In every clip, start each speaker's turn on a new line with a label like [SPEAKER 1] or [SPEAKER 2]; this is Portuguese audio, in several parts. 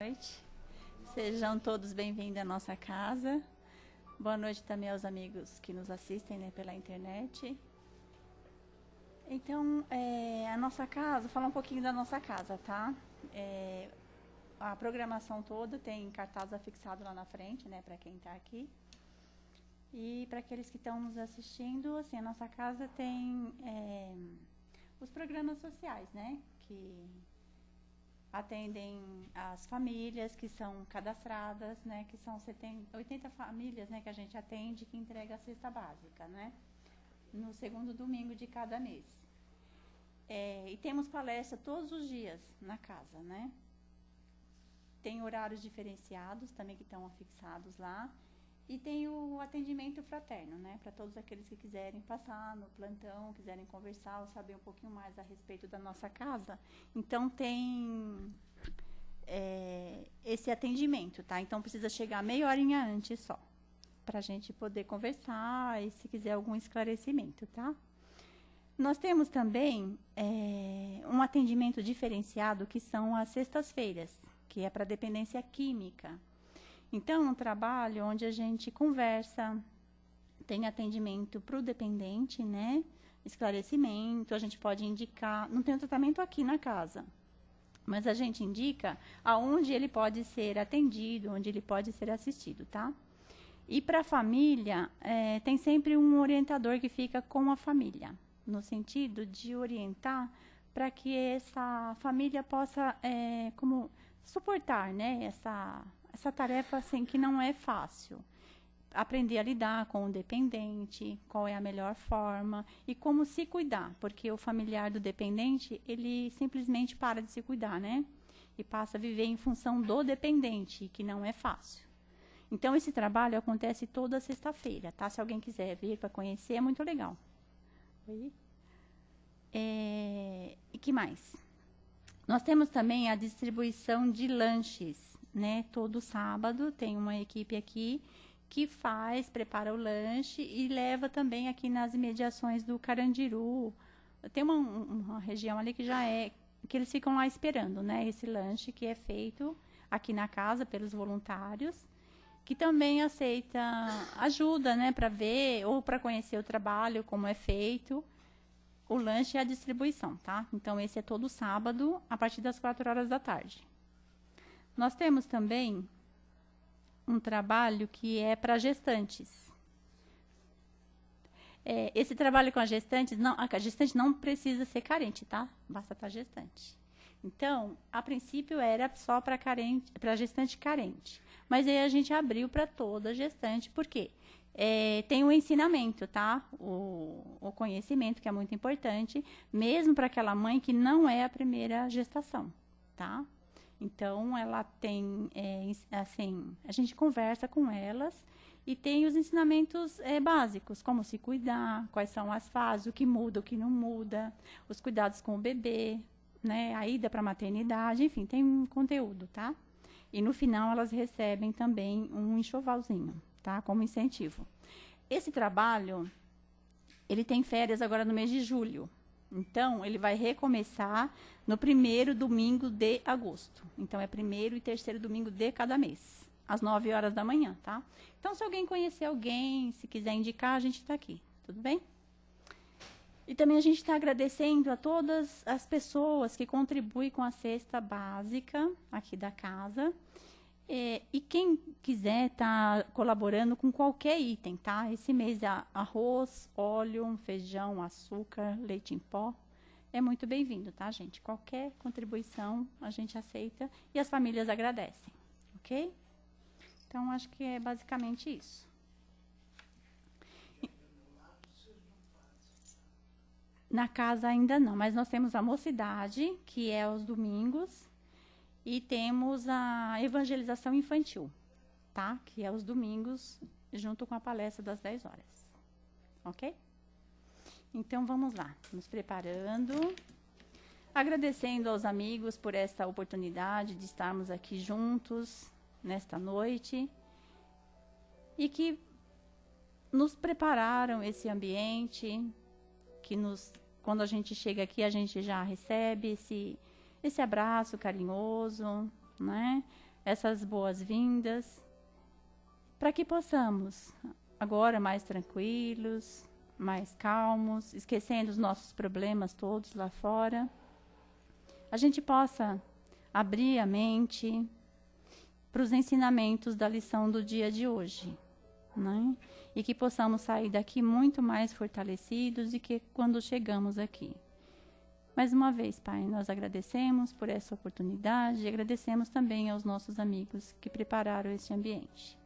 [SPEAKER 1] Noite. Sejam todos bem-vindos à nossa casa. Boa noite também aos amigos que nos assistem, né, pela internet. Então, a nossa casa, vou falar um pouquinho da nossa casa, tá? A programação toda tem cartaz afixado lá na frente, né, para quem está aqui. E para aqueles que estão nos assistindo, assim, a nossa casa tem os programas sociais, né, que atendem as famílias que são cadastradas, né, que são 80 famílias, né, que a gente atende, que entrega a cesta básica, né, no segundo domingo de cada mês. E temos palestra todos os dias na casa, né. Tem horários diferenciados também que estão afixados lá. E tem o atendimento fraterno, né, para todos aqueles que quiserem passar no plantão, quiserem conversar ou saber um pouquinho mais a respeito da nossa casa. Então, tem esse atendimento, tá? Então, precisa chegar meia horinha antes só, para a gente poder conversar e se quiser algum esclarecimento, tá? Nós temos também um atendimento diferenciado, que são as sextas-feiras, que é para dependência química. Então, um trabalho onde a gente conversa, tem atendimento para o dependente, né? Esclarecimento, a gente pode indicar, não tem um tratamento aqui na casa, mas a gente indica aonde ele pode ser atendido, onde ele pode ser assistido, tá? E para a família, tem sempre um orientador que fica com a família, no sentido de orientar para que essa família possa, como suportar, né, essa tarefa, assim, que não é fácil. Aprender a lidar com o dependente, qual é a melhor forma e como se cuidar, porque o familiar do dependente, ele simplesmente para de se cuidar, né? E passa a viver em função do dependente, que não é fácil. Então, esse trabalho acontece toda sexta-feira, tá? Se alguém quiser vir para conhecer, é muito legal. E que mais? Nós temos também a distribuição de lanches, né? Todo sábado tem uma equipe aqui que prepara o lanche e leva também aqui nas imediações do Carandiru. Tem uma região ali que que eles ficam lá esperando, né? Esse lanche que é feito aqui na casa pelos voluntários, que também aceita ajuda, né? Para ver ou para conhecer o trabalho, como é feito o lanche e a distribuição, tá? Então, esse é todo sábado, a partir das 4 horas da tarde. Nós temos também um trabalho que é para gestantes. Esse trabalho com a gestante não precisa ser carente, tá? Basta estar gestante. Então, a princípio era só para gestante carente. Mas aí a gente abriu para toda gestante, por quê? Tem o ensinamento, tá? O conhecimento, que é muito importante, mesmo para aquela mãe que não é a primeira gestação, tá? Então, ela tem, assim, a gente conversa com elas e tem os ensinamentos básicos, como se cuidar, quais são as fases, o que muda, o que não muda, os cuidados com o bebê, né, a ida para a maternidade, enfim, tem um conteúdo, tá? E no final elas recebem também um enxovalzinho, tá, como incentivo. Esse trabalho, ele tem férias agora no mês de julho. Então, ele vai recomeçar no primeiro domingo de agosto. Então, é primeiro e terceiro domingo de cada mês, às 9 horas da manhã, tá? Então, se alguém conhecer alguém, se quiser indicar, a gente está aqui, tudo bem? E também a gente está agradecendo a todas as pessoas que contribuem com a cesta básica aqui da casa. E quem quiser tá colaborando com qualquer item, tá? Esse mês é arroz, óleo, feijão, açúcar, leite em pó. É muito bem-vindo, tá, gente? Qualquer contribuição a gente aceita e as famílias agradecem, ok? Então, acho que é basicamente isso. Na casa ainda não, mas nós temos a mocidade, que é aos domingos. E temos a evangelização infantil, tá? Que é aos domingos, junto com a palestra das 10 horas. Ok? Então, vamos lá. Nos preparando. Agradecendo aos amigos por esta oportunidade de estarmos aqui juntos nesta noite. E que nos prepararam esse ambiente, que quando a gente chega aqui, a gente já recebe esse abraço carinhoso, né? essas boas-vindas, para que possamos, agora mais tranquilos, mais calmos, esquecendo os nossos problemas todos lá fora, a gente possa abrir a mente para os ensinamentos da lição do dia de hoje, né? E que possamos sair daqui muito mais fortalecidos do que quando chegamos aqui. Mais uma vez, Pai, nós agradecemos por essa oportunidade e agradecemos também aos nossos amigos que prepararam este ambiente.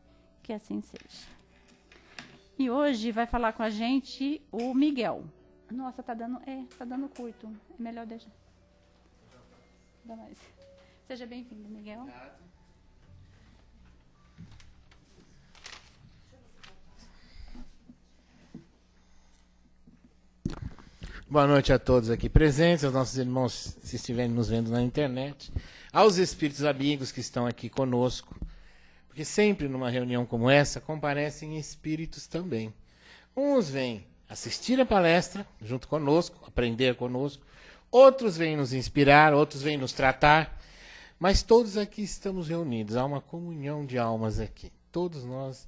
[SPEAKER 1] Que assim seja. E hoje vai falar com a gente o Miguel. Nossa, tá dando curto. É melhor deixar. Dá mais. Seja bem-vindo, Miguel.
[SPEAKER 2] Boa noite a todos aqui presentes, aos nossos irmãos, se estiverem nos vendo na internet, aos espíritos amigos que estão aqui conosco, porque sempre numa reunião como essa comparecem espíritos também. Uns vêm assistir a palestra junto conosco, aprender conosco, outros vêm nos inspirar, outros vêm nos tratar, mas todos aqui estamos reunidos, há uma comunhão de almas aqui. Todos nós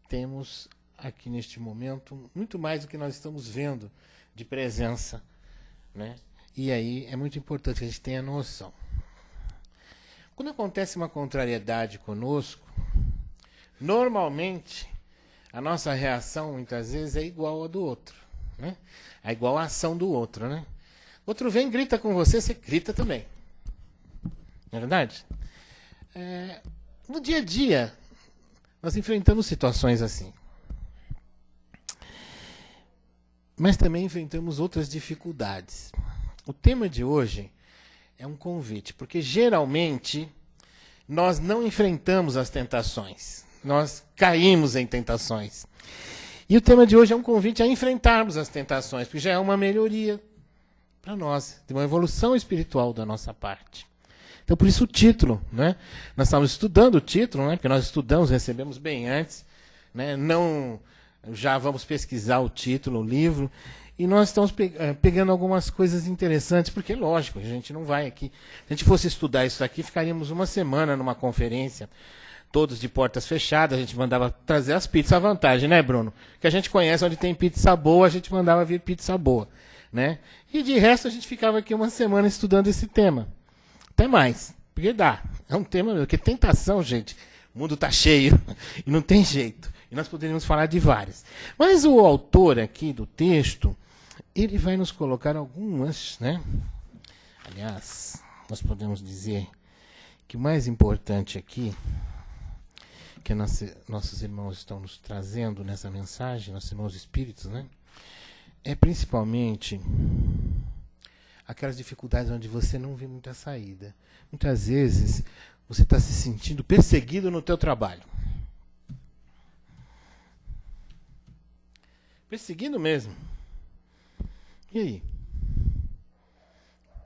[SPEAKER 2] temos aqui neste momento muito mais do que nós estamos vendo de presença, né? E aí é muito importante que a gente tenha noção. Quando acontece uma contrariedade conosco, normalmente a nossa reação muitas vezes é igual à do outro, né? É igual à ação do outro, né? Outro vem, grita com você, você grita também. Não é verdade? No dia a dia, nós enfrentamos situações assim. Mas também enfrentamos outras dificuldades. O tema de hoje é um convite, porque geralmente nós não enfrentamos as tentações, nós caímos em tentações. E o tema de hoje é um convite a enfrentarmos as tentações, porque já é uma melhoria para nós, de uma evolução espiritual da nossa parte. Então, por isso o título, né? Nós estamos estudando o título, né? Porque nós estudamos, recebemos bem antes, né? Não... Já vamos pesquisar o título, o livro, e nós estamos pegando algumas coisas interessantes, porque, lógico, a gente não vai aqui. Se a gente fosse estudar isso aqui, ficaríamos uma semana numa conferência, todos de portas fechadas, a gente mandava trazer as pizzas à vantagem, né, Bruno? Que a gente conhece onde tem pizza boa, a gente mandava vir pizza boa, né? E de resto a gente ficava aqui uma semana estudando esse tema. Até mais, porque dá. É um tema, porque tentação, gente, o mundo está cheio e não tem jeito. E nós poderíamos falar de várias. Mas o autor aqui do texto, ele vai nos colocar algumas, né? Aliás, nós podemos dizer que o mais importante aqui, que nossos irmãos estão nos trazendo nessa mensagem, nossos irmãos espíritos, né? É principalmente aquelas dificuldades onde você não vê muita saída. Muitas vezes você está se sentindo perseguido no teu trabalho. Perseguindo mesmo. E aí?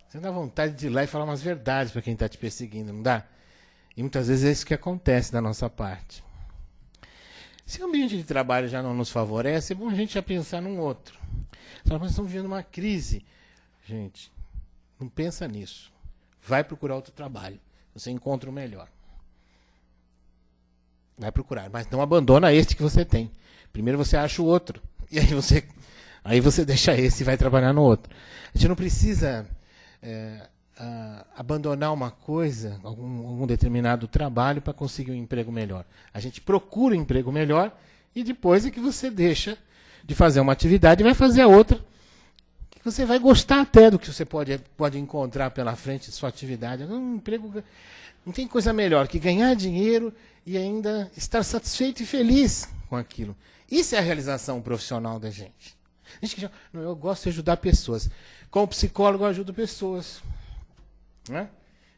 [SPEAKER 2] Você dá vontade de ir lá e falar umas verdades para quem está te perseguindo, não dá? E muitas vezes é isso que acontece da nossa parte. Se o ambiente de trabalho já não nos favorece, é bom a gente já pensar num outro. Mas nós estamos vivendo uma crise. Gente, não pensa nisso. Vai procurar outro trabalho. Você encontra o melhor. Vai procurar, mas não abandona este que você tem. Primeiro você acha o outro. E aí você deixa esse e vai trabalhar no outro. A gente não precisa abandonar uma coisa, algum determinado trabalho para conseguir um emprego melhor. A gente procura um emprego melhor e depois é que você deixa de fazer uma atividade e vai fazer a outra, que você vai gostar até do que você pode encontrar pela frente de sua atividade. Um emprego, não tem coisa melhor que ganhar dinheiro e ainda estar satisfeito e feliz com aquilo. Isso é a realização profissional da gente. Eu gosto de ajudar pessoas. Como psicólogo, eu ajudo pessoas. Né?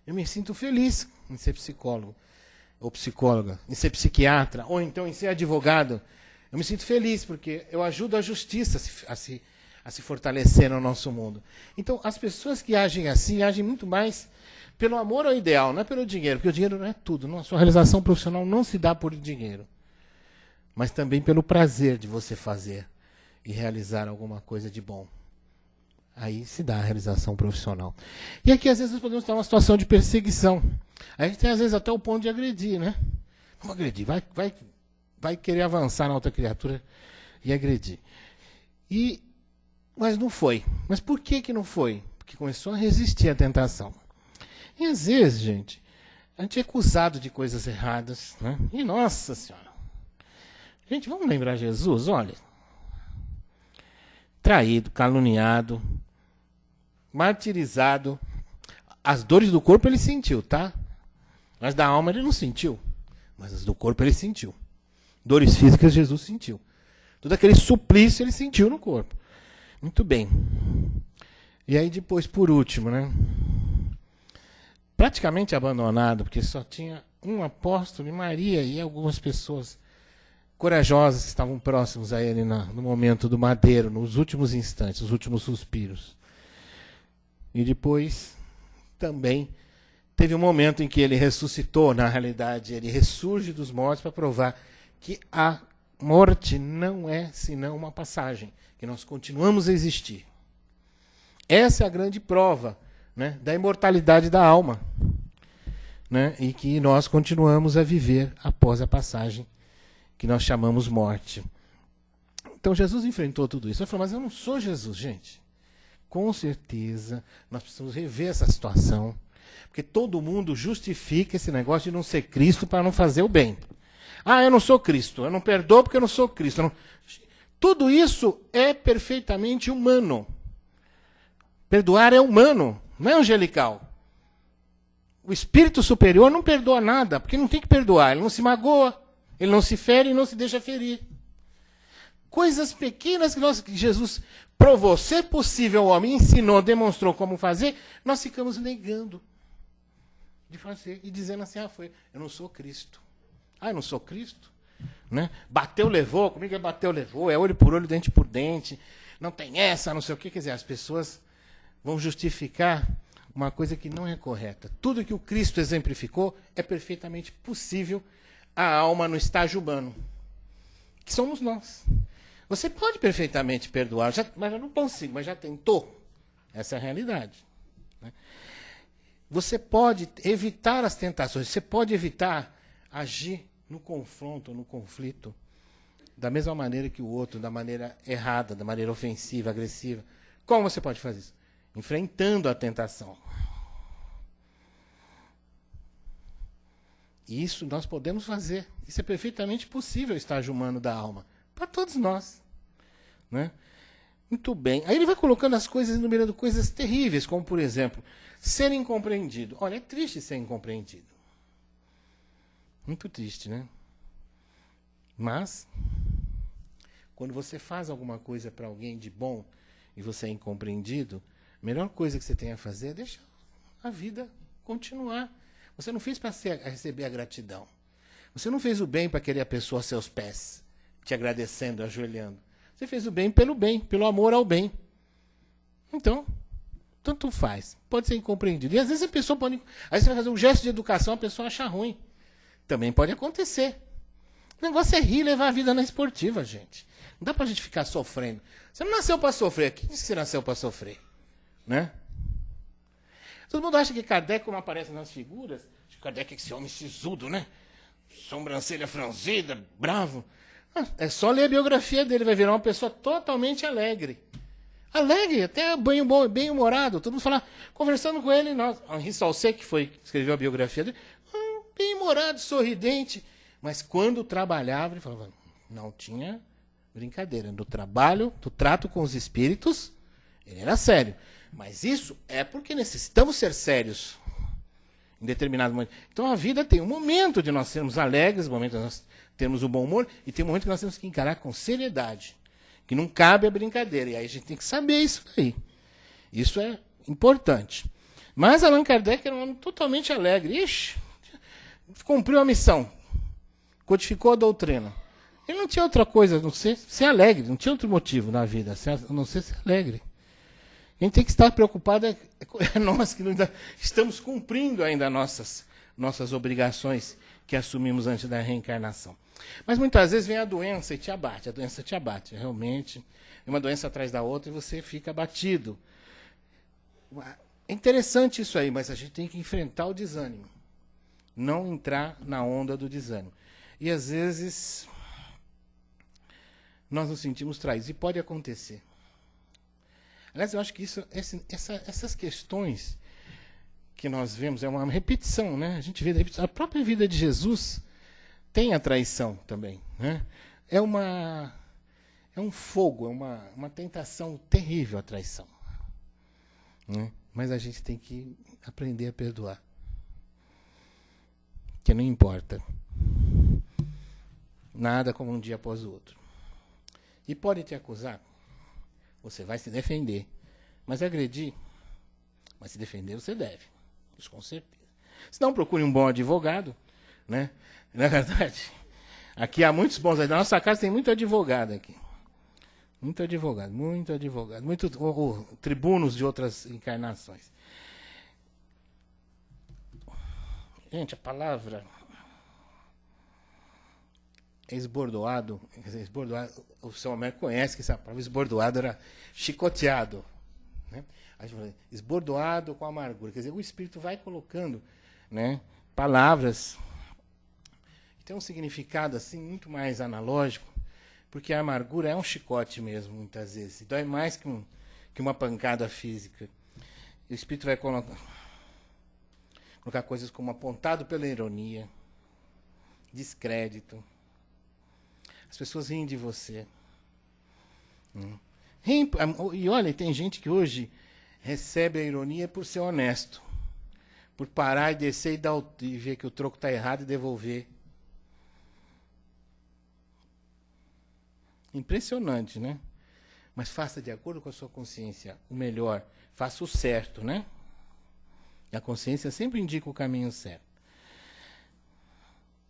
[SPEAKER 2] Eu me sinto feliz em ser psicólogo, ou psicóloga, em ser psiquiatra, ou então em ser advogado. Eu me sinto feliz porque eu ajudo a justiça a se fortalecer no nosso mundo. Então, as pessoas que agem assim, agem muito mais pelo amor ao ideal, não é pelo dinheiro, porque o dinheiro não é tudo. Não, a sua realização profissional não se dá por dinheiro, mas também pelo prazer de você fazer e realizar alguma coisa de bom. aí se dá a realização profissional. E aqui, às vezes, nós podemos estar numa situação de perseguição. A gente tem, às vezes, até o ponto de agredir, né? Vamos agredir, vai querer avançar na outra criatura e agredir. Mas não foi. Mas por que não foi? Porque começou a resistir à tentação. E às vezes, gente, a gente é acusado de coisas erradas, né? E nossa Senhora. Gente, vamos lembrar Jesus, olha. Traído, caluniado, martirizado. As dores do corpo ele sentiu, tá? Mas da alma ele não sentiu. Mas as do corpo ele sentiu. Dores físicas Jesus sentiu. Todo aquele suplício ele sentiu no corpo. Muito bem. E aí depois, por último, né? Praticamente abandonado, porque só tinha um apóstolo e Maria e algumas pessoas corajosas que estavam próximos a ele no momento do madeiro, nos últimos instantes, os últimos suspiros. E depois também teve um momento em que ele ressuscitou, na realidade, ele ressurge dos mortos para provar que a morte não é senão uma passagem, que nós continuamos a existir. Essa é a grande prova, né, da imortalidade da alma, né, e que nós continuamos a viver após a passagem que nós chamamos morte. Então Jesus enfrentou tudo isso. Ele falou, mas eu não sou Jesus, gente. Com certeza nós precisamos rever essa situação, porque todo mundo justifica esse negócio de não ser Cristo para não fazer o bem. Ah, eu não sou Cristo, eu não perdoo porque eu não sou Cristo. Não... Tudo isso é perfeitamente humano. Perdoar é humano, não é angelical. O espírito superior não perdoa nada, porque não tem que perdoar. Ele não se magoa, ele não se fere e não se deixa ferir. Coisas pequenas que Jesus provou ser possível ao homem, ensinou, demonstrou como fazer, nós ficamos negando de fazer e dizendo assim, eu não sou Cristo. Ah, eu não sou Cristo? Né? Bateu, levou, comigo é bateu, levou, é olho por olho, dente por dente, não tem essa, não sei o que. Quer dizer, as pessoas vão justificar uma coisa que não é correta. Tudo que o Cristo exemplificou é perfeitamente possível a alma no estágio humano, que somos nós. Você pode perfeitamente perdoar, mas eu não consigo, mas já tentou? Essa é a realidade. Né? Você pode evitar as tentações, você pode evitar agir no confronto, no conflito, da mesma maneira que o outro, da maneira errada, da maneira ofensiva, agressiva. Como você pode fazer isso? Enfrentando a tentação. Isso nós podemos fazer. Isso é perfeitamente possível, o estágio humano da alma. Para todos nós. Né? Muito bem. Aí ele vai colocando as coisas, enumerando coisas terríveis, como, por exemplo, ser incompreendido. Olha, é triste ser incompreendido. Muito triste, né? Mas, quando você faz alguma coisa para alguém de bom e você é incompreendido, a melhor coisa que você tem a fazer é deixar a vida continuar. Você não fez para receber a gratidão. Você não fez o bem para querer a pessoa a seus pés, te agradecendo, ajoelhando. Você fez o bem, pelo amor ao bem. Então, tanto faz. Pode ser incompreendido. E às vezes a pessoa pode... Aí você vai fazer um gesto de educação, a pessoa acha ruim. Também pode acontecer. O negócio é rir e levar a vida na esportiva, gente. Não dá pra gente ficar sofrendo. Você não nasceu para sofrer. Quem disse que você nasceu para sofrer? Né? Todo mundo acha que Kardec, como aparece nas figuras, Kardec é esse homem sisudo, né? Sobrancelha franzida, bravo. É só ler a biografia dele, vai virar uma pessoa totalmente alegre. Alegre, até bem-humorado. Todo mundo fala, conversando com ele, Henri Salcé, que escreveu a biografia dele, bem-humorado, sorridente. Mas quando trabalhava, ele falava, não tinha brincadeira. No trabalho, do trato com os espíritos, ele era sério. Mas isso é porque necessitamos ser sérios em determinado momento. Então a vida tem um momento de nós sermos alegres, um momento de nós termos o bom humor, e tem um momento que nós temos que encarar com seriedade, que não cabe a brincadeira. E aí a gente tem que saber isso aí. Isso é importante. Mas Allan Kardec era um homem totalmente alegre. Ixi, cumpriu a missão, codificou a doutrina. Ele não tinha outra coisa a não ser alegre, não tinha outro motivo na vida, a não ser alegre. A gente tem que estar preocupado, é nós que ainda estamos cumprindo ainda nossas obrigações que assumimos antes da reencarnação. Mas muitas vezes vem a doença e te abate, realmente, uma doença atrás da outra e você fica abatido. É interessante isso aí, mas a gente tem que enfrentar o desânimo. Não entrar na onda do desânimo. E às vezes nós nos sentimos traídos. E pode acontecer. Aliás, eu acho que essas questões que nós vemos é uma repetição, né? A gente vê a própria vida de Jesus tem a traição também, né? É um fogo, é uma tentação terrível a traição, né? Mas a gente tem que aprender a perdoar. Que não importa. Nada como um dia após o outro. E pode te acusar. Você vai se defender. Mas agredir, mas se defender você deve. Isso com certeza. Se não, procure um bom advogado, né? Não é verdade? Aqui há muitos bons. Na nossa casa tem muito advogado aqui. Muito advogado. Muitos tribunos de outras encarnações. Gente, a palavra esbordoado, o seu Homero conhece que essa palavra esbordoado era chicoteado, né? Esbordoado com amargura. Quer dizer, o Espírito vai colocando, né, palavras que tem um significado assim muito mais analógico, porque a amargura é um chicote mesmo, muitas vezes. Dói mais que uma pancada física. E o Espírito vai colocar coisas como apontado pela ironia, descrédito. As pessoas riem de você. E olha, tem gente que hoje recebe a ironia por ser honesto. Por parar e descer e ver que o troco está errado e devolver. Impressionante, né? Mas faça de acordo com a sua consciência o melhor. Faça o certo, né? E a consciência sempre indica o caminho certo.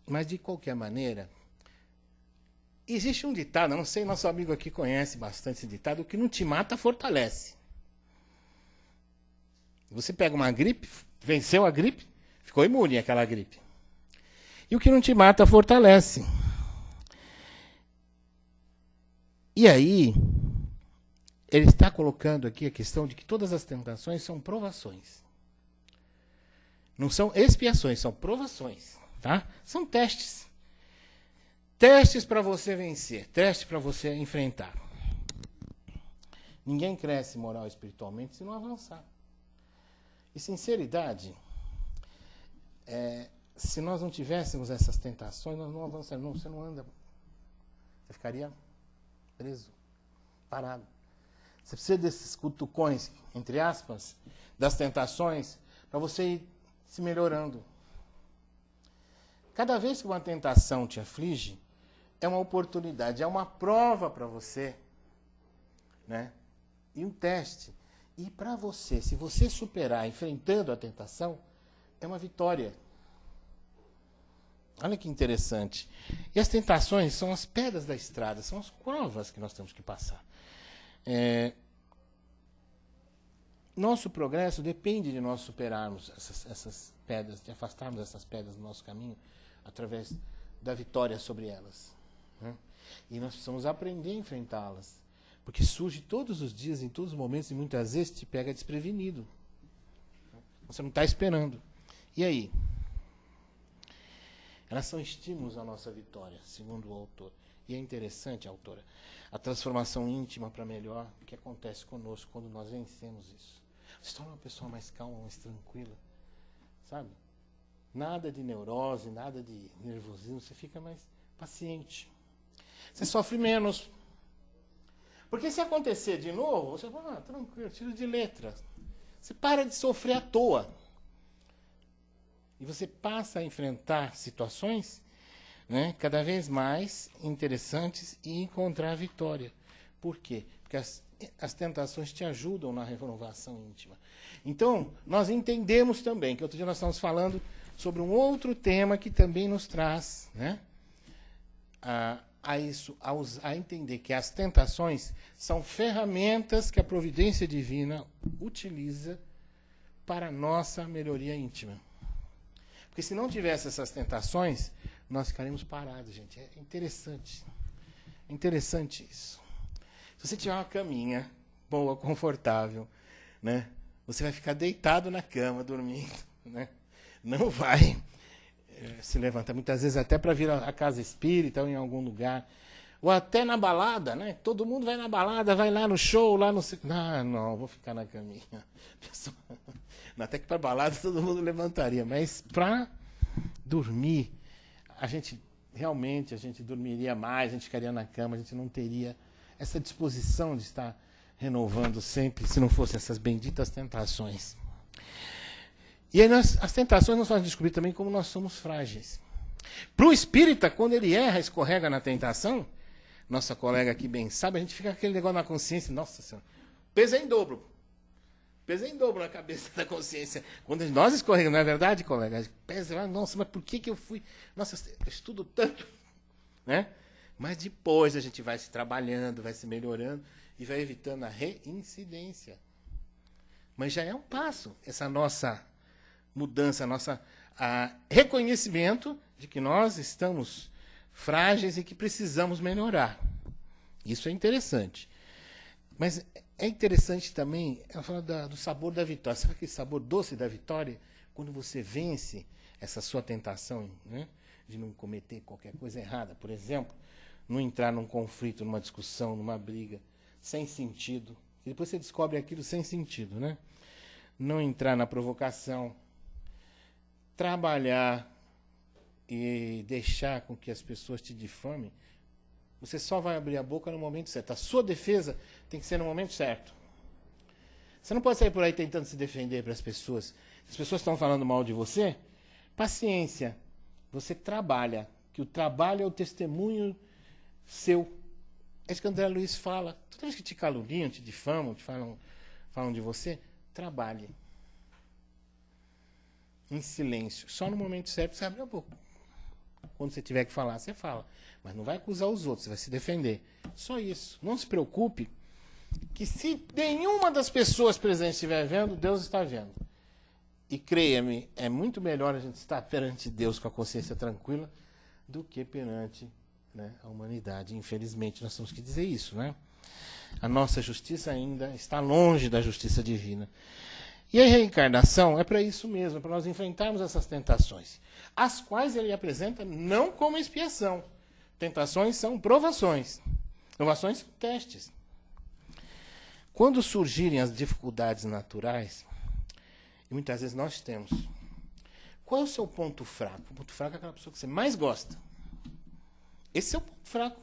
[SPEAKER 2] Mas, de qualquer maneira, existe um ditado, não sei, nosso amigo aqui conhece bastante esse ditado, o que não te mata, fortalece. Você pega uma gripe, venceu a gripe, ficou imune àquela gripe. E o que não te mata, fortalece. E aí, ele está colocando aqui a questão de que todas as tentações são provações. Não são expiações, são provações. Tá? São testes. Testes para você vencer, testes para você enfrentar. Ninguém cresce moral e espiritualmente se não avançar. E sinceridade, se nós não tivéssemos essas tentações, nós não avançaríamos. Você não anda. Você ficaria preso, parado. Você precisa desses cutucões, entre aspas, das tentações, para você ir se melhorando. Cada vez que uma tentação te aflige, é uma oportunidade, é uma prova para você, né? E um teste. E para você, se você superar enfrentando a tentação, é uma vitória. Olha que interessante. E as tentações são as pedras da estrada, são as provas que nós temos que passar. Nosso progresso depende de nós superarmos essas pedras, de afastarmos essas pedras do nosso caminho, através da vitória sobre elas. Né? E nós precisamos aprender a enfrentá-las. Porque surge todos os dias, em todos os momentos, e muitas vezes te pega desprevenido. Você não está esperando. E aí? Elas são estímulos à nossa vitória, segundo o autor. E é interessante, autora, a transformação íntima para melhor que acontece conosco quando nós vencemos isso. Você se torna uma pessoa mais calma, mais tranquila. Sabe? Nada de neurose, nada de nervosismo, você fica mais paciente. Você sofre menos. Porque se acontecer de novo, você fala, tranquilo, tiro de letra. Você para de sofrer à toa. E você passa a enfrentar situações, né, cada vez mais interessantes e encontrar a vitória. Por quê? Porque as tentações te ajudam na renovação íntima. Então, nós entendemos também, que outro dia nós estamos falando sobre um outro tema que também nos traz, né, a entender que as tentações são ferramentas que a providência divina utiliza para a nossa melhoria íntima. Porque se não tivesse essas tentações, nós ficaríamos parados, gente. É interessante. É interessante isso. Se você tiver uma caminha boa, confortável, né, você vai ficar deitado na cama, dormindo, né? Não vai se levantar. Muitas vezes até para vir à casa espírita ou em algum lugar. Ou até na balada, né? Todo mundo vai na balada, vai lá no show, lá no... Ah, não, vou ficar na caminha. Até que para balada todo mundo levantaria. Mas para dormir, a gente dormiria mais, a gente ficaria na cama, a gente não teria essa disposição de estar renovando sempre, se não fossem essas benditas tentações. E aí as tentações nos fazem descobrir também como nós somos frágeis. Para o espírita, quando ele erra, escorrega na tentação, nossa colega aqui bem sabe, a gente fica com aquele negócio na consciência, nossa senhora, peso é em dobro. Peso é em dobro na cabeça da consciência. Quando nós escorregamos, não é verdade, colega? Pesa, nossa, mas por que eu fui? Nossa, eu estudo tanto. Né? Mas depois a gente vai se trabalhando, vai se melhorando e vai evitando a reincidência. Mas já é um passo, essa nossa mudança, nossa reconhecimento de que nós estamos frágeis e que precisamos melhorar. Isso é interessante. Mas é interessante também, ela fala do sabor da vitória. Sabe aquele sabor doce da vitória? Quando você vence essa sua tentação, né, de não cometer qualquer coisa errada. Por exemplo, não entrar num conflito, numa discussão, numa briga, sem sentido. E depois você descobre aquilo sem sentido, né? Não entrar na provocação. Trabalhar e deixar com que as pessoas te difamem. Você só vai abrir a boca no momento certo. A sua defesa tem que ser no momento certo. Você não pode sair por aí tentando se defender para as pessoas. Se as pessoas estão falando mal de você, paciência. Você trabalha. Que o trabalho é o testemunho seu. É isso que o André Luiz fala. Toda vez que te caluniam, te difamam, falam de você, trabalhe. Em silêncio. Só no momento certo você abre a boca. Quando você tiver que falar, você fala. Mas não vai acusar os outros, você vai se defender. Só isso. Não se preocupe que se nenhuma das pessoas presentes estiver vendo, Deus está vendo. E creia-me, é muito melhor a gente estar perante Deus com a consciência tranquila do que perante, né, a humanidade. Infelizmente, nós temos que dizer isso, né? A nossa justiça ainda está longe da justiça divina. E a reencarnação é para isso mesmo, para nós enfrentarmos essas tentações, as quais ele apresenta não como expiação. Tentações são provações. Provações são testes. Quando surgirem as dificuldades naturais, e muitas vezes nós temos, qual é o seu ponto fraco? O ponto fraco é aquela pessoa que você mais gosta. Esse é o ponto fraco.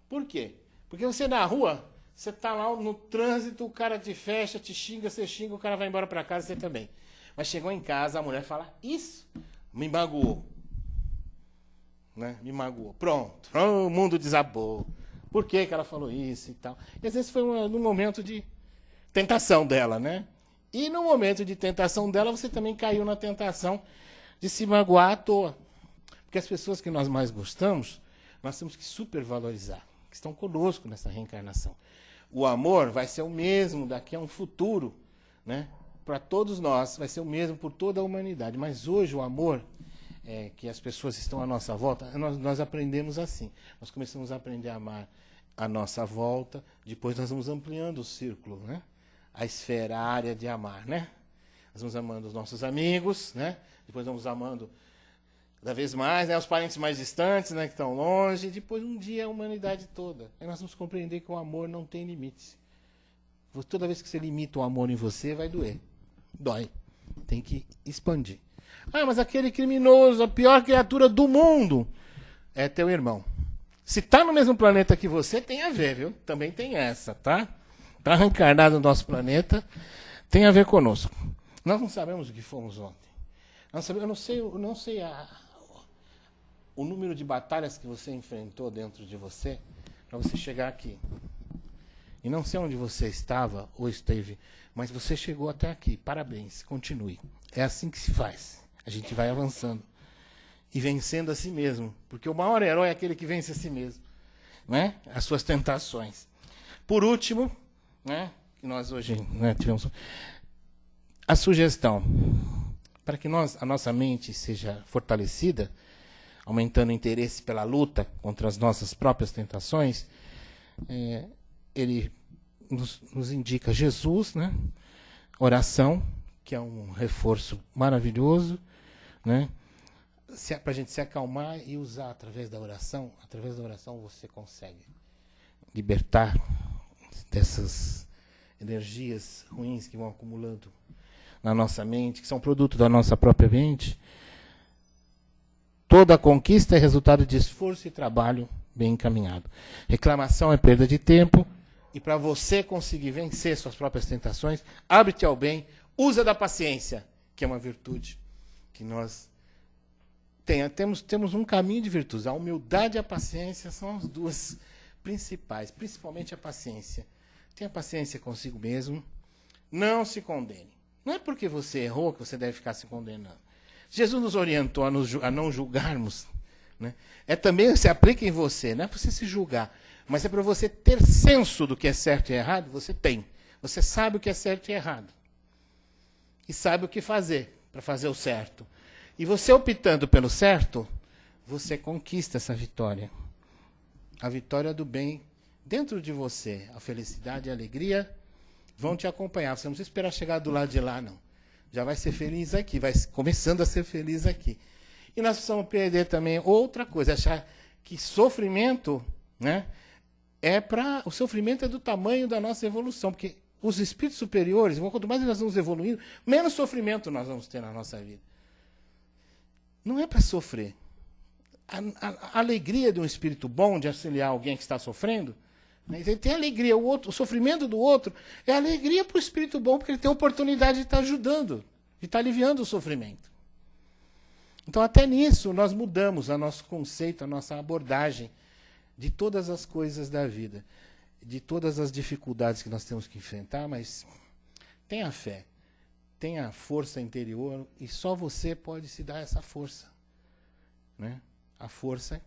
[SPEAKER 2] Por quê? Porque você na rua, você está lá no trânsito, o cara te fecha, te xinga, você xinga, o cara vai embora para casa, você também. Mas chegou em casa, a mulher fala, isso me magoou. Né? Me magoou. Pronto. O mundo desabou. Por que ela falou isso e tal? E às vezes foi num momento de tentação dela, né? E no momento de tentação dela, você também caiu na tentação de se magoar à toa. Porque as pessoas que nós mais gostamos, nós temos que supervalorizar, que estão conosco nessa reencarnação. O amor vai ser o mesmo daqui a um futuro, né? Para todos nós, vai ser o mesmo por toda a humanidade. Mas hoje o amor, que as pessoas estão à nossa volta, nós aprendemos assim. Nós começamos a aprender a amar à nossa volta, depois nós vamos ampliando o círculo, né? A esfera, a área de amar, né? Nós vamos amando os nossos amigos, né? Depois vamos amando cada vez mais, né? Os parentes mais distantes, né? Que estão longe, e depois um dia a humanidade toda. Aí nós vamos compreender que o amor não tem limites. Toda vez que você limita o amor em você, vai doer. Dói. Tem que expandir. Ah, mas aquele criminoso, a pior criatura do mundo, é teu irmão. Se está no mesmo planeta que você, tem a ver, viu? Também tem essa, tá? Está reencarnado no nosso planeta, tem a ver conosco. Nós não sabemos o que fomos ontem. Eu não sei o número de batalhas que você enfrentou dentro de você para você chegar aqui. E não sei onde você estava ou esteve, mas você chegou até aqui. Parabéns, continue. É assim que se faz. A gente vai avançando e vencendo a si mesmo, porque o maior herói é aquele que vence a si mesmo, né? As suas tentações. Por último, né, que nós hoje, né, tivemos a sugestão para que a nossa mente seja fortalecida, aumentando o interesse pela luta contra as nossas próprias tentações. Ele nos indica Jesus, né, oração, que é um reforço maravilhoso, né? Para a gente se acalmar e usar através da oração. Através da oração você consegue libertar dessas energias ruins que vão acumulando na nossa mente, que são produto da nossa própria mente. Toda conquista é resultado de esforço e trabalho bem encaminhado. Reclamação é perda de tempo. E para você conseguir vencer suas próprias tentações, abre-te ao bem, usa da paciência, que é uma virtude que nós temos um caminho de virtudes. A humildade e a paciência são as duas principais, principalmente a paciência. Tenha paciência consigo mesmo, não se condene. Não é porque você errou que você deve ficar se condenando. Jesus nos orientou a não julgarmos, né? Também se aplica em você, não é para você se julgar, mas é para você ter senso do que é certo e errado. Você tem. Você sabe o que é certo e errado. E sabe o que fazer para fazer o certo. E você optando pelo certo, você conquista essa vitória. A vitória do bem dentro de você. A felicidade e a alegria vão te acompanhar. Você não precisa esperar chegar do lado de lá, não. Já vai ser feliz aqui, vai começando a ser feliz aqui. E nós precisamos perder também outra coisa, achar que sofrimento, né, o sofrimento é do tamanho da nossa evolução, porque os espíritos superiores, quanto mais nós vamos evoluindo, menos sofrimento nós vamos ter na nossa vida. Não é para sofrer. A alegria de um espírito bom de auxiliar alguém que está sofrendo, né, ele tem alegria. O sofrimento do outro é alegria para o espírito bom, porque ele tem a oportunidade de estar ajudando, de estar aliviando o sofrimento. Então, até nisso, nós mudamos o nosso conceito, a nossa abordagem de todas as coisas da vida, de todas as dificuldades que nós temos que enfrentar, mas tenha fé, tenha força interior, e só você pode se dar essa força, né? A força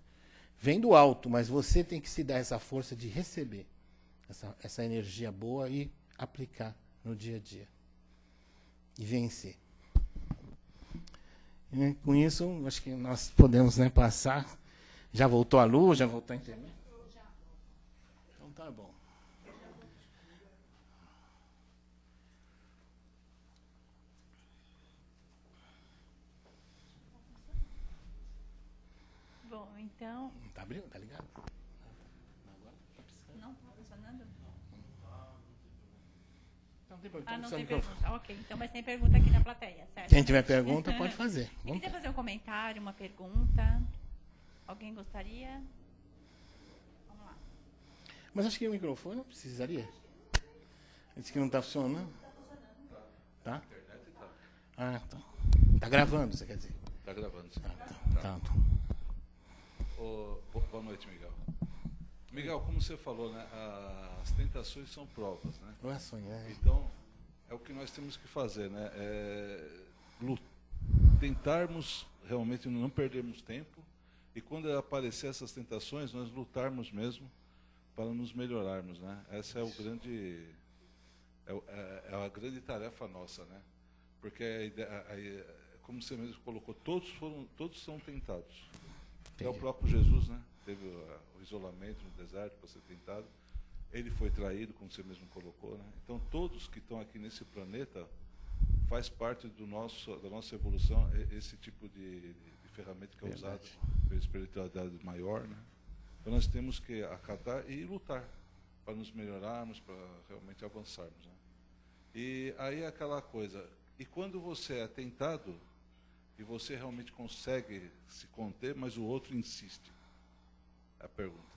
[SPEAKER 2] vem do alto, mas você tem que se dar essa força de receber essa energia boa e aplicar no dia a dia. E vencer. E, com isso, acho que nós podemos, né, passar. Já voltou a luz? Já voltou a internet? Então tá bom.
[SPEAKER 1] Bom, então...
[SPEAKER 2] Tá abrindo? Tá ligado?
[SPEAKER 1] Agora tá piscando. Não tá funcionando?
[SPEAKER 2] Não tem pergunta.
[SPEAKER 1] Não tem pergunta. Ok, então, mas tem pergunta aqui na plateia, certo?
[SPEAKER 2] Quem tiver pergunta, pode fazer.
[SPEAKER 1] Quem quiser fazer um comentário, uma pergunta... Alguém gostaria? Vamos lá.
[SPEAKER 2] Mas acho que o microfone não precisaria. Ele disse que não está funcionando. Tá? Ah, tá. Tá gravando, você quer dizer?
[SPEAKER 3] Tá gravando, sim.
[SPEAKER 2] Tá.
[SPEAKER 3] Boa noite, Miguel. Miguel, como você falou, né, as tentações são provas, né?
[SPEAKER 2] Não é sonhar.
[SPEAKER 3] Então, é o que nós temos que fazer, né? Tentarmos realmente não perdermos tempo, e quando aparecer essas tentações, nós lutarmos mesmo para nos melhorarmos, né? Essa é a grande tarefa nossa, né? Porque como você mesmo colocou, todos são tentados. Até o próprio Jesus, né? Teve o isolamento no deserto para ser tentado. Ele foi traído, como você mesmo colocou, né? Então todos que estão aqui nesse planeta faz parte da nossa evolução esse tipo de ferramenta que é usada pela espiritualidade maior, né? Então nós temos que acatar e lutar para nos melhorarmos, para realmente avançarmos, né? E aí aquela coisa, e quando você é tentado e você realmente consegue se conter, mas o outro insiste, é a pergunta.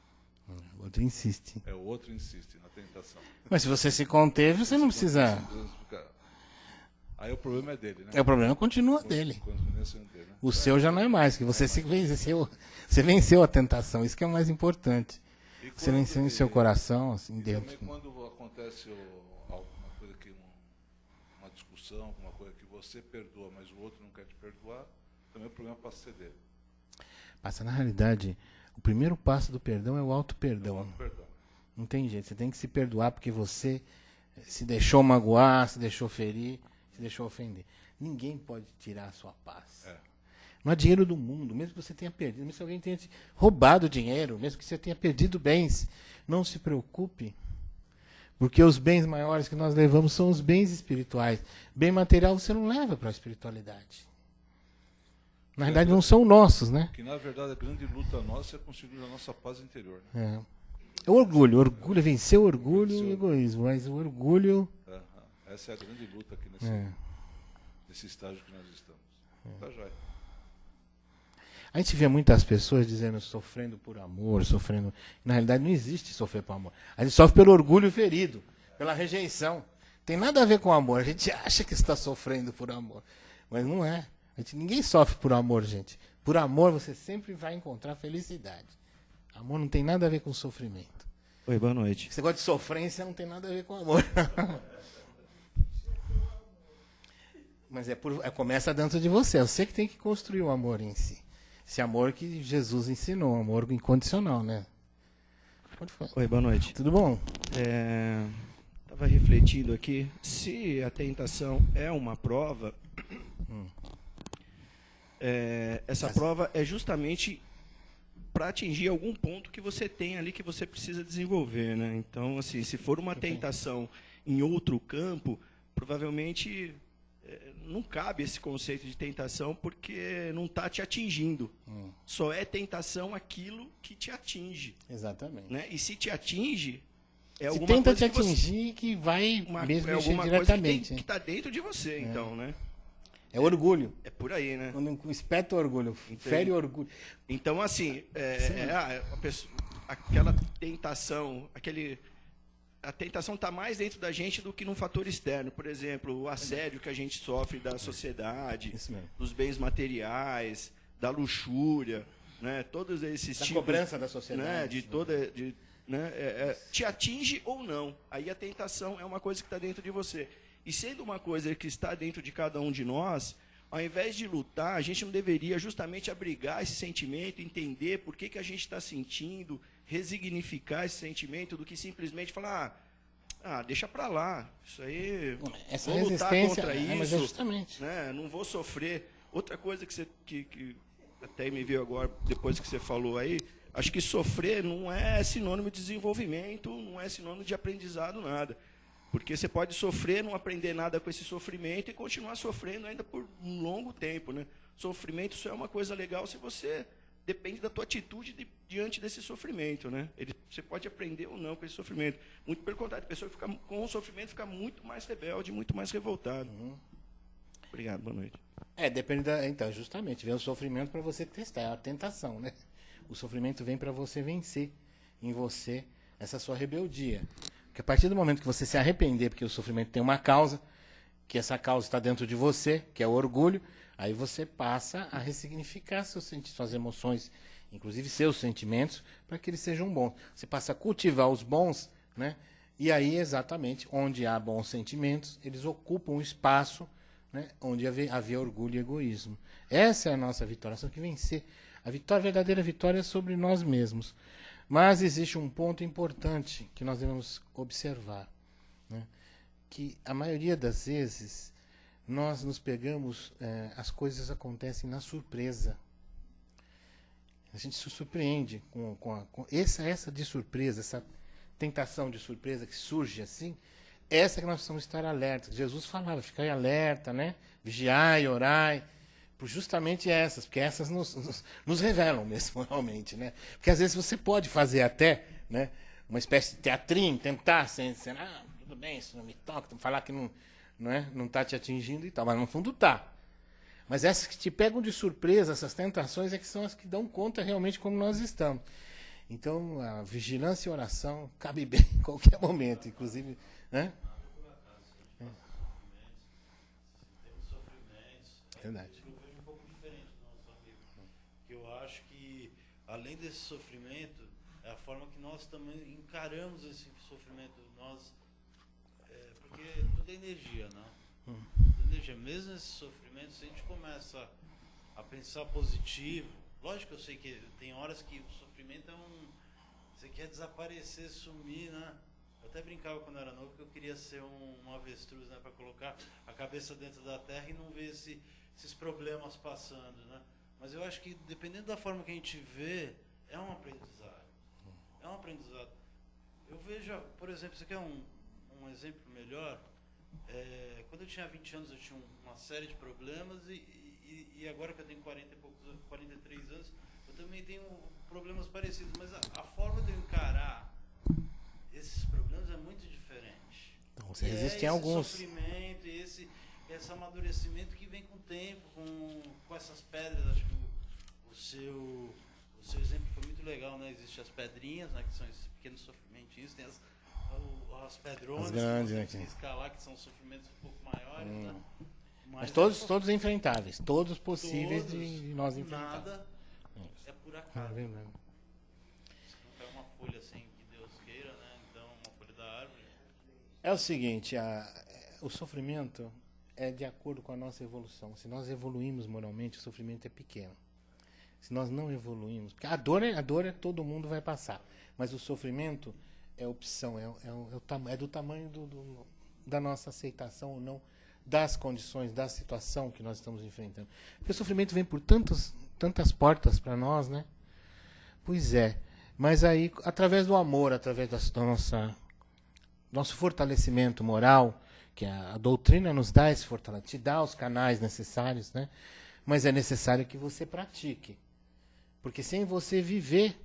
[SPEAKER 2] O outro insiste.
[SPEAKER 3] O outro insiste na tentação.
[SPEAKER 2] Mas se você se conter, você não precisa...
[SPEAKER 3] Aí o problema é dele, né?
[SPEAKER 2] O problema continua dele.
[SPEAKER 3] Dele, né?
[SPEAKER 2] O seu já não é mais, que você venceu a tentação. Isso que é o mais importante. Você venceu em seu coração, assim, dentro.
[SPEAKER 3] Também quando acontece alguma coisa uma discussão, alguma coisa que você perdoa, mas o outro não quer te perdoar, também o problema passa a ser dele.
[SPEAKER 2] Passa, na realidade, o primeiro passo do perdão é o auto-perdão.
[SPEAKER 3] Auto-perdão.
[SPEAKER 2] Não tem jeito, você tem que se perdoar porque você se deixou magoar, se deixou ferir, se deixou ofender. Ninguém pode tirar a sua paz. Não há dinheiro do mundo, mesmo que você tenha perdido, mesmo que alguém tenha roubado dinheiro, mesmo que você tenha perdido bens, não se preocupe, Porque os bens maiores que nós levamos são os bens espirituais. Bem material você não leva para a espiritualidade. Na verdade, não são nossos, né?
[SPEAKER 3] Que, na verdade, a grande luta nossa é conseguir a nossa paz interior. Né?
[SPEAKER 2] É o orgulho. O orgulho, vencer o orgulho e o egoísmo. Mas o orgulho...
[SPEAKER 3] Essa é a grande luta aqui nesse estágio que nós estamos. Tá jóia.
[SPEAKER 2] A gente vê muitas pessoas dizendo sofrendo por amor, sofrendo... Na realidade, não existe sofrer por amor. A gente sofre pelo orgulho ferido, pela rejeição. Tem nada a ver com amor. A gente acha que está sofrendo por amor. Mas não é. Ninguém sofre por amor, gente. Por amor, você sempre vai encontrar felicidade. Amor não tem nada a ver com sofrimento.
[SPEAKER 4] Oi, boa noite.
[SPEAKER 2] Esse negócio de sofrência não tem nada a ver com amor. Mas começa dentro de você. É você que tem que construir o amor em si. Esse amor que Jesus ensinou, amor incondicional, né? Pode falar.
[SPEAKER 4] Oi, boa noite.
[SPEAKER 2] Tudo bom?
[SPEAKER 4] Estava refletindo aqui, se a tentação é uma prova, essa prova é justamente para atingir algum ponto que você tem ali que você precisa desenvolver, né? Então, assim, se for uma tentação em outro campo, provavelmente não cabe esse conceito de tentação porque não está te atingindo. Só é tentação aquilo que te atinge.
[SPEAKER 2] Exatamente.
[SPEAKER 4] Né? E se te atinge, é
[SPEAKER 2] se
[SPEAKER 4] alguma
[SPEAKER 2] tenta
[SPEAKER 4] coisa
[SPEAKER 2] te atingir que vai mesmo
[SPEAKER 4] é
[SPEAKER 2] mexer
[SPEAKER 4] alguma
[SPEAKER 2] diretamente.
[SPEAKER 4] coisa que está dentro de você, então, né?
[SPEAKER 2] É orgulho.
[SPEAKER 4] É por aí, né?
[SPEAKER 2] Quando espeta o orgulho, fere o orgulho.
[SPEAKER 4] Então, assim, aquela tentação, a tentação está mais dentro da gente do que num fator externo. Por exemplo, o assédio que a gente sofre da sociedade, dos bens materiais, da luxúria, né? Todos esses
[SPEAKER 2] Da
[SPEAKER 4] tipos...
[SPEAKER 2] cobrança da sociedade.
[SPEAKER 4] Né? Te atinge ou não. Aí a tentação é uma coisa que está dentro de você. E sendo uma coisa que está dentro de cada um de nós, ao invés de lutar, a gente não deveria justamente abrigar esse sentimento, entender por que a gente está sentindo, resignificar esse sentimento, do que simplesmente falar, deixa para lá, isso aí,
[SPEAKER 2] essa
[SPEAKER 4] vou lutar
[SPEAKER 2] resistência,
[SPEAKER 4] contra isso,
[SPEAKER 2] mas é justamente.
[SPEAKER 4] né? Não vou sofrer. Outra coisa que até me veio agora, depois que você falou aí, acho que sofrer não é sinônimo de desenvolvimento, não é sinônimo de aprendizado, nada. Porque você pode sofrer, não aprender nada com esse sofrimento e continuar sofrendo ainda por um longo tempo, né? Sofrimento só é uma coisa legal se você depende da tua atitude diante desse sofrimento, né? Você pode aprender ou não com esse sofrimento. Muito pelo contrário, a pessoa que fica com o sofrimento fica muito mais rebelde, muito mais revoltada. Obrigado, boa noite.
[SPEAKER 2] Depende então, justamente, vem o sofrimento para você testar, é a tentação, né? O sofrimento vem para você vencer em você essa sua rebeldia. Porque a partir do momento que você se arrepender, porque o sofrimento tem uma causa, que essa causa está dentro de você, que é o orgulho, aí você passa a ressignificar suas emoções, inclusive seus sentimentos, para que eles sejam bons. Você passa a cultivar os bons, né? E aí, exatamente, onde há bons sentimentos, eles ocupam um espaço, né, onde havia orgulho e egoísmo. Essa é a nossa vitória, nós temos que vencer. A verdadeira vitória é sobre nós mesmos. Mas existe um ponto importante que nós devemos observar, né? Que a maioria das vezes nós nos pegamos, as coisas acontecem na surpresa. A gente se surpreende com essa de surpresa, essa tentação de surpresa que surge assim, essa que nós precisamos estar alertas. Jesus falava, ficai alerta, né? Vigiai, orai. Por justamente essas, porque essas nos revelam mesmo, realmente, né? Porque às vezes você pode fazer até, né, uma espécie de teatrinho, tentar, tudo bem, isso não me toca, falar que não está te atingindo e tal, mas no fundo está. Mas essas que te pegam de surpresa, essas tentações, é que são as que dão conta realmente como nós estamos. Então, a vigilância e a oração cabe bem em qualquer momento, inclusive, né? Verdade.
[SPEAKER 5] Eu acho que, além desse sofrimento, é a forma que nós também encaramos esse sofrimento. Porque tudo é energia, né? Tudo é energia. Mesmo esse sofrimento, se a gente começa a pensar positivo, lógico que eu sei que tem horas que o sofrimento você quer desaparecer, sumir, né? Eu até brincava quando eu era novo que eu queria ser um avestruz, né? Para colocar a cabeça dentro da terra e não ver esses problemas passando, né? Mas eu acho que, dependendo da forma que a gente vê, é um aprendizado. É um aprendizado. Eu vejo, por exemplo, você quer um exemplo melhor. Quando eu tinha 20 anos, eu tinha uma série de problemas e agora que eu tenho 43 anos, eu também tenho problemas parecidos. Mas a forma de eu encarar esses problemas é muito diferente.
[SPEAKER 2] Então, você resiste a alguns.
[SPEAKER 5] Esse sofrimento, esse amadurecimento que vem com o tempo, com essas pedras. Acho que o seu exemplo foi muito legal, né? Existem as pedrinhas, né, que são esses pequenos sofrimentos, tem as pedronas,
[SPEAKER 2] as grandes,
[SPEAKER 5] que
[SPEAKER 2] né,
[SPEAKER 5] você escalar, que são sofrimentos um pouco maiores, né?
[SPEAKER 2] Mas todos enfrentáveis, todos possíveis de nós enfrentar.
[SPEAKER 5] Nada é por acaso.
[SPEAKER 2] É verdade.
[SPEAKER 5] Não é uma folha assim que Deus queira, né? Então, uma folha da árvore.
[SPEAKER 2] É o seguinte, o sofrimento é de acordo com a nossa evolução. Se nós evoluímos moralmente, o sofrimento é pequeno. Se nós não evoluímos, porque a dor todo mundo vai passar, mas o sofrimento é opção, é do tamanho da nossa aceitação ou não das condições, da situação que nós estamos enfrentando. Porque o sofrimento vem por tantas portas para nós, né? Pois é, mas aí, através do amor, através nosso fortalecimento moral, que a doutrina nos dá esse fortalecimento, te dá os canais necessários, né? Mas é necessário que você pratique. Porque sem você viver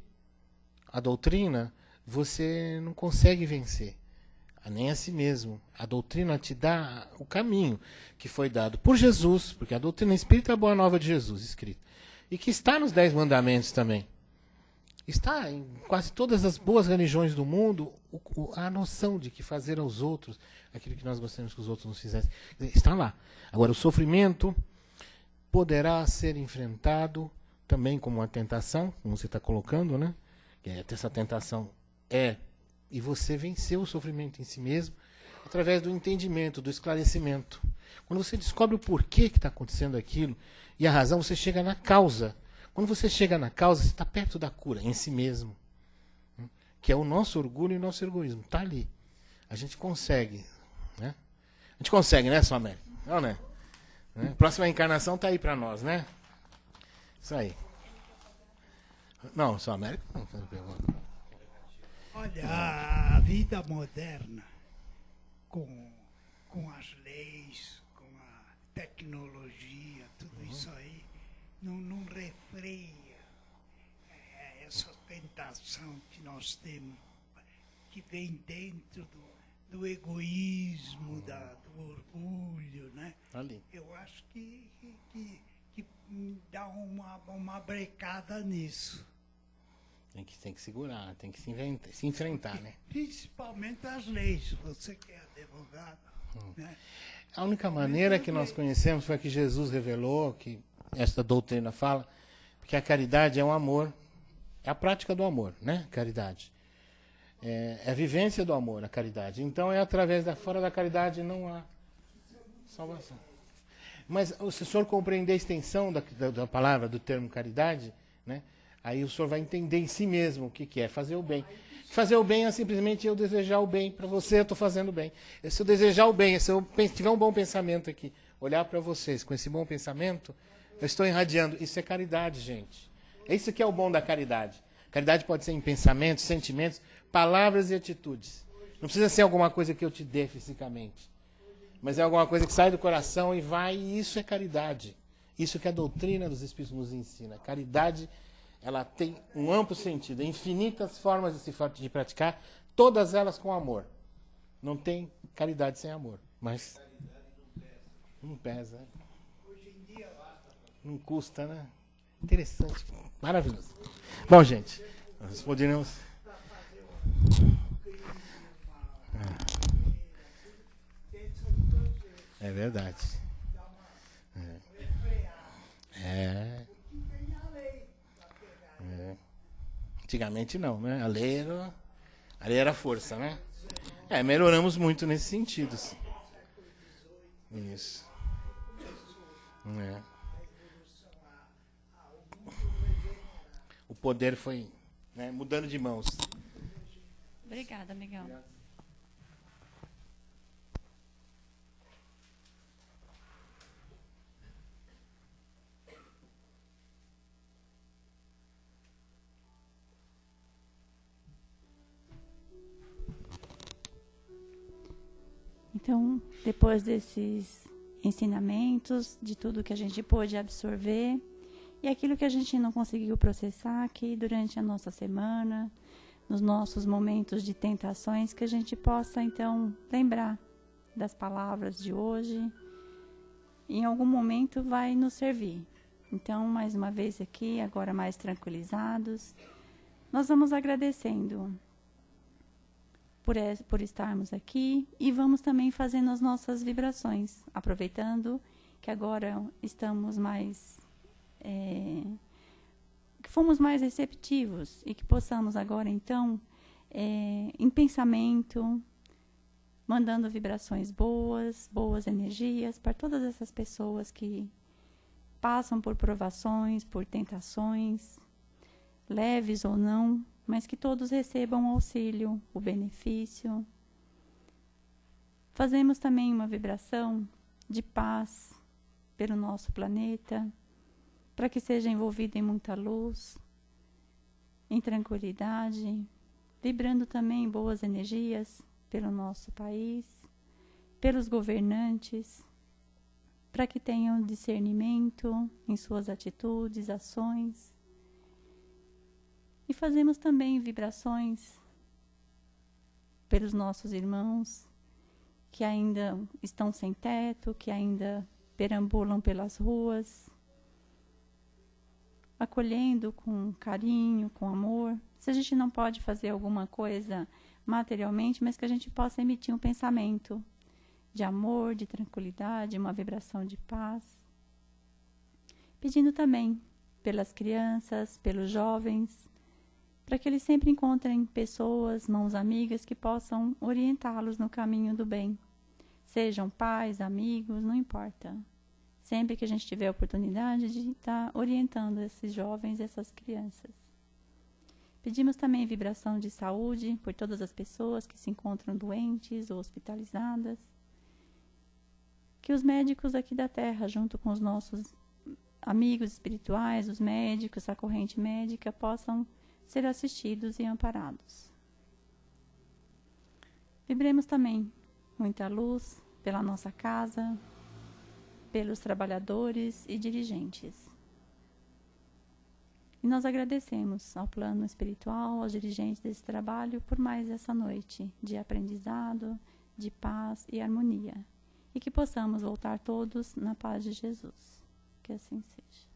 [SPEAKER 2] a doutrina, você não consegue vencer. Nem a si mesmo. A doutrina te dá o caminho que foi dado por Jesus, porque a doutrina espírita é a boa nova de Jesus, escrita. E que está nos 10 mandamentos também. Está em quase todas as boas religiões do mundo a noção de que fazer aos outros aquilo que nós gostaríamos que os outros nos fizessem. Está lá. Agora, o sofrimento poderá ser enfrentado também como uma tentação, como você está colocando, né? Essa tentação e você venceu o sofrimento em si mesmo através do entendimento, do esclarecimento. Quando você descobre o porquê que está acontecendo aquilo e a razão, você chega na causa. Quando você chega na causa, você está perto da cura, em si mesmo. Que é o nosso orgulho e o nosso egoísmo. Está ali. A gente consegue. Né? A gente consegue, né, Sua América? Não, né? Próxima encarnação está aí para nós, né? Isso aí. Não, Sua América não faz pergunta.
[SPEAKER 6] Olha, a vida moderna, com as leis, com a tecnologia, tudo isso aí, não refreia essa tentação que nós temos, que vem dentro do egoísmo, do orgulho, né?
[SPEAKER 2] Ali.
[SPEAKER 6] Eu acho que dá uma brecada nisso.
[SPEAKER 2] Tem que segurar, tem que se enfrentar, né?
[SPEAKER 6] Principalmente as leis. Você que é advogado, né?
[SPEAKER 2] A única maneira que nós conhecemos foi a que Jesus revelou, que esta doutrina fala, porque a caridade é um amor, é a prática do amor, né? Caridade. É a vivência do amor, a caridade. Então é através fora da caridade não há salvação. Mas se o senhor compreender a extensão da palavra, do termo caridade, né? Aí o senhor vai entender em si mesmo o que é fazer o bem. Fazer o bem é simplesmente eu desejar o bem para você, eu estou fazendo o bem. Se eu desejar o bem, se eu tiver um bom pensamento aqui, olhar para vocês com esse bom pensamento, eu estou irradiando. Isso é caridade, gente. É isso que é o bom da caridade. Caridade pode ser em pensamentos, sentimentos, palavras e atitudes. Não precisa ser alguma coisa que eu te dê fisicamente. Mas é alguma coisa que sai do coração e vai, e isso é caridade. Isso que a doutrina dos Espíritos nos ensina. Caridade, ela tem um amplo sentido, infinitas formas de praticar, todas elas com amor. Não tem caridade sem amor, mas não pesa. Não custa, né? Interessante, maravilhoso. Bom, gente, nós poderíamos... É verdade. É. Antigamente não, né? A lei era força, né? Melhoramos muito nesse sentido. Sim. Isso. O poder foi, né, mudando de mãos.
[SPEAKER 1] Obrigada, amigão. Então, depois desses ensinamentos, de tudo que a gente pôde absorver, e aquilo que a gente não conseguiu processar aqui durante a nossa semana, nos nossos momentos de tentações, que a gente possa, então, lembrar das palavras de hoje. Em algum momento vai nos servir. Então, mais uma vez aqui, agora mais tranquilizados, nós vamos agradecendo por estarmos aqui e vamos também fazendo as nossas vibrações, aproveitando que agora estamos mais, que fomos mais receptivos e que possamos agora então, em pensamento, mandando vibrações boas energias para todas essas pessoas que passam por provações, por tentações, leves ou não, mas que todos recebam o auxílio, o benefício. Fazemos também uma vibração de paz pelo nosso planeta, para que seja envolvido em muita luz, em tranquilidade, vibrando também boas energias pelo nosso país, pelos governantes, para que tenham discernimento em suas atitudes, ações. E fazemos também vibrações pelos nossos irmãos que ainda estão sem teto, que ainda perambulam pelas ruas, acolhendo com carinho, com amor. Se a gente não pode fazer alguma coisa materialmente, mas que a gente possa emitir um pensamento de amor, de tranquilidade, uma vibração de paz. Pedindo também pelas crianças, pelos jovens, para que eles sempre encontrem pessoas, mãos amigas, que possam orientá-los no caminho do bem. Sejam pais, amigos, não importa. Sempre que a gente tiver a oportunidade de estar orientando esses jovens, essas crianças. Pedimos também vibração de saúde por todas as pessoas que se encontram doentes ou hospitalizadas. Que os médicos aqui da Terra, junto com os nossos amigos espirituais, os médicos, a corrente médica, possam ser assistidos e amparados. Vibremos também muita luz pela nossa casa, pelos trabalhadores e dirigentes. E nós agradecemos ao plano espiritual, aos dirigentes desse trabalho, por mais essa noite de aprendizado, de paz e harmonia. E que possamos voltar todos na paz de Jesus. Que assim seja.